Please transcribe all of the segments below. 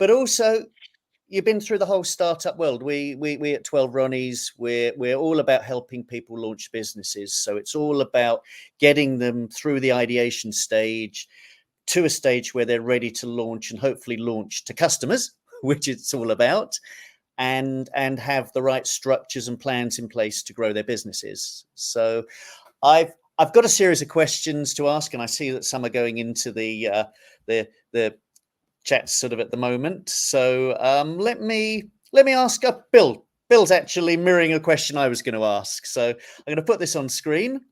but also you've been through the whole startup world. We at 12 Ronnies, we're all about helping people launch businesses. So it's all about getting them through the ideation stage to a stage where they're ready to launch, and hopefully launch to customers, which it's all about, and have the right structures and plans in place to grow their businesses. So I've got a series of questions to ask, and I see that some are going into the chat sort of at the moment. So let me ask Bill. Bill's actually mirroring a question I was going to ask. So I'm going to put this on screen.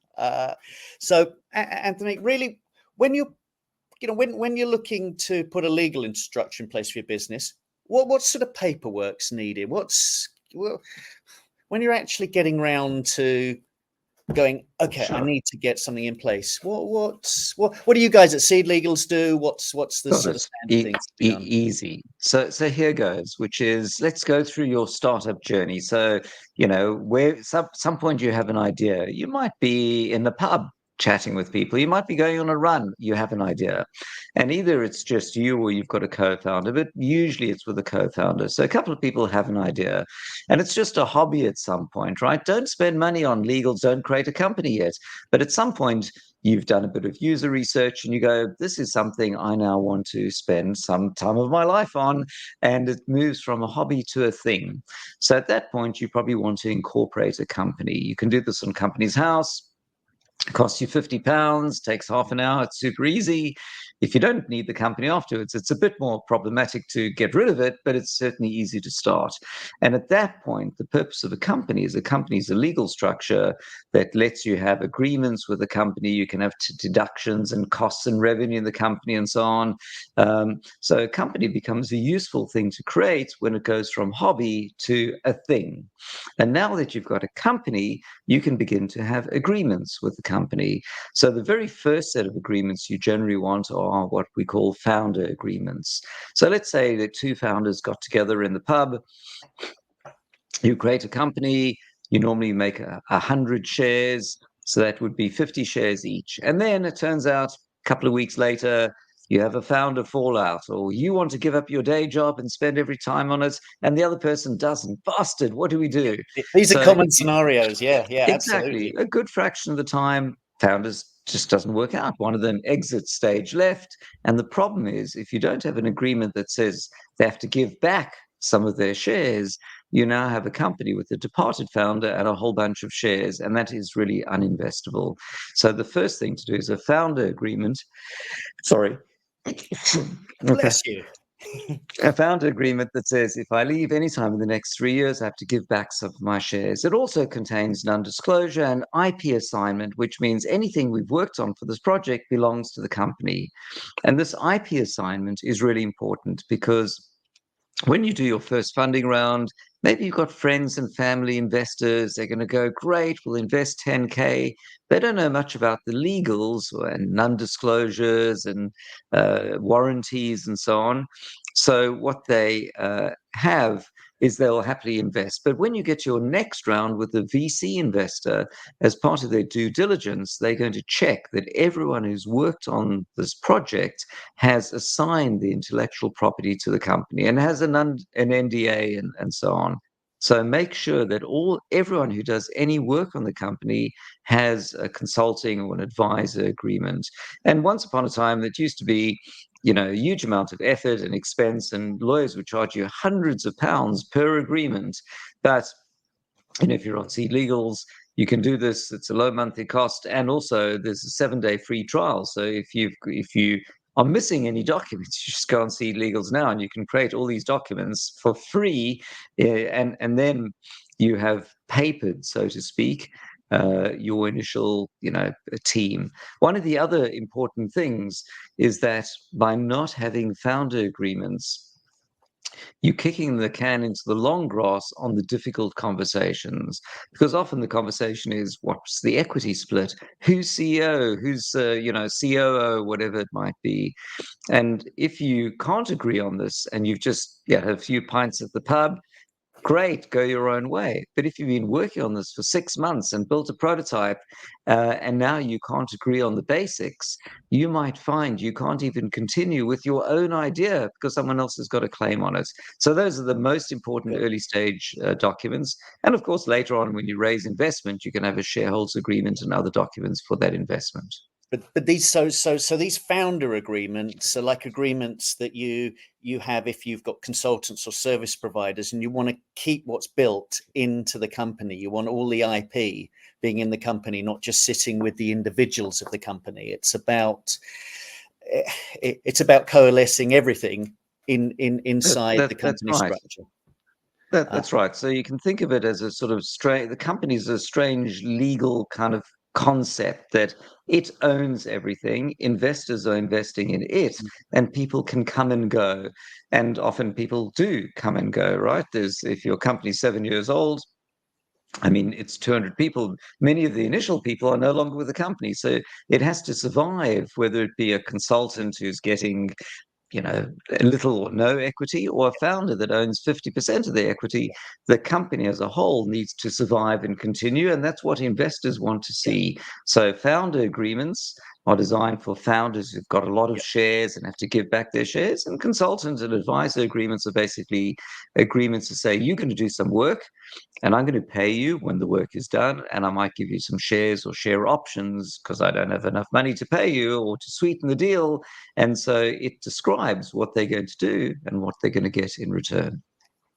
So Anthony, really, when you're looking to put a legal infrastructure in place for your business, what sort of paperwork's needed? When you're actually getting around to going, okay, sure, I need to get something in place. What do you guys at Seed Legals do? What's the sort of standard things to be done? Easy. So here goes, which is, let's go through your startup journey. So, where some point you have an idea. You might be in the pub chatting with people. You might be going on a run. You have an idea. And either it's just you or you've got a co-founder, but usually it's with a co-founder. So a couple of people have an idea, and it's just a hobby at some point, right? Don't spend money on legals. Don't create a company yet. But at some point, you've done a bit of user research and you go, this is something I now want to spend some time of my life on, and it moves from a hobby to a thing. So at that point, you probably want to incorporate a company. You can do this on Companies House. It costs you £50, takes half an hour. It's super easy. If you don't need the company afterwards, it's a bit more problematic to get rid of it, but it's certainly easy to start. And at that point, the purpose of a company is a legal structure that lets you have agreements with the company. You can have deductions and costs and revenue in the company and so on. So a company becomes a useful thing to create when it goes from hobby to a thing. And now that you've got a company, you can begin to have agreements with the company. So the very first set of agreements you generally want are what we call founder agreements. So let's say that two founders got together in the pub. You create a company. You normally make 100 shares. So that would be 50 shares each. And then it turns out a couple of weeks later, you have a founder fallout, or you want to give up your day job and spend every time on it, and the other person doesn't. Bastard, what do we do? These are common scenarios. Yeah, exactly. Absolutely. A good fraction of the time, founders just doesn't work out. One of them exits stage left. And the problem is, if you don't have an agreement that says they have to give back some of their shares, you now have a company with a departed founder and a whole bunch of shares, and that is really uninvestable. So the first thing to do is a founder agreement. Sorry. Bless you. A founder agreement that says if I leave anytime in the next 3 years, I have to give back some of my shares. It also contains non-disclosure and IP assignment, which means anything we've worked on for this project belongs to the company. And this IP assignment is really important because when you do your first funding round, maybe you've got friends and family investors. They're going to go, great, we'll invest 10K. They don't know much about the legals and non-disclosures and warranties and so on. So what they have is they'll happily invest. But when you get your next round with a VC investor, as part of their due diligence, they're going to check that everyone who's worked on this project has assigned the intellectual property to the company and has an NDA and so on. So make sure that everyone who does any work on the company has a consulting or an advisor agreement. And once upon a time, that used to be a huge amount of effort and expense, and lawyers would charge you hundreds of pounds per agreement. But if you're on Seed Legals, you can do this. It's a low monthly cost, and also there's a 7-day free trial. So if you are missing any documents, you just go on Seed Legals now, and you can create all these documents for free, and then you have papered, so to speak, your initial, team. One of the other important things is that by not having founder agreements, you're kicking the can into the long grass on the difficult conversations, because often the conversation is, what's the equity split? Who's CEO? Who's COO? Whatever it might be. And if you can't agree on this, and you've just had a few pints at the pub, great, go your own way. But if you've been working on this for 6 months and built a prototype, and now you can't agree on the basics, you might find you can't even continue with your own idea because someone else has got a claim on it. So those are the most important Good. early stage documents. And of course, later on, when you raise investment, you can have a shareholders agreement and other documents for that investment. But these so these founder agreements are like agreements that you have if you've got consultants or service providers and you want to keep what's built into the company. You want all the IP being in the company, not just sitting with the individuals of the company. It's about coalescing everything inside the That's company right. structure. Uh, That's right. So you can think of it as a sort of strange, the company's a strange legal kind of concept that it owns everything, investors are investing in it, and people can come and go. And often people do come and go, right? If your company's 7 years old, I mean, it's 200 people. Many of the initial people are no longer with the company. So it has to survive, whether it be a consultant who's getting little or no equity, or a founder that owns 50% of the equity. The company as a whole needs to survive and continue, and that's what investors want to yeah, see. So founder agreements are designed for founders who've got a lot of yeah, shares and have to give back their shares, and consultant and advisor agreements are basically agreements to say, you're going to do some work and I'm going to pay you when the work is done, and I might give you some shares or share options because I don't have enough money to pay you or to sweeten the deal. And so it describes what they're going to do and what they're going to get in return.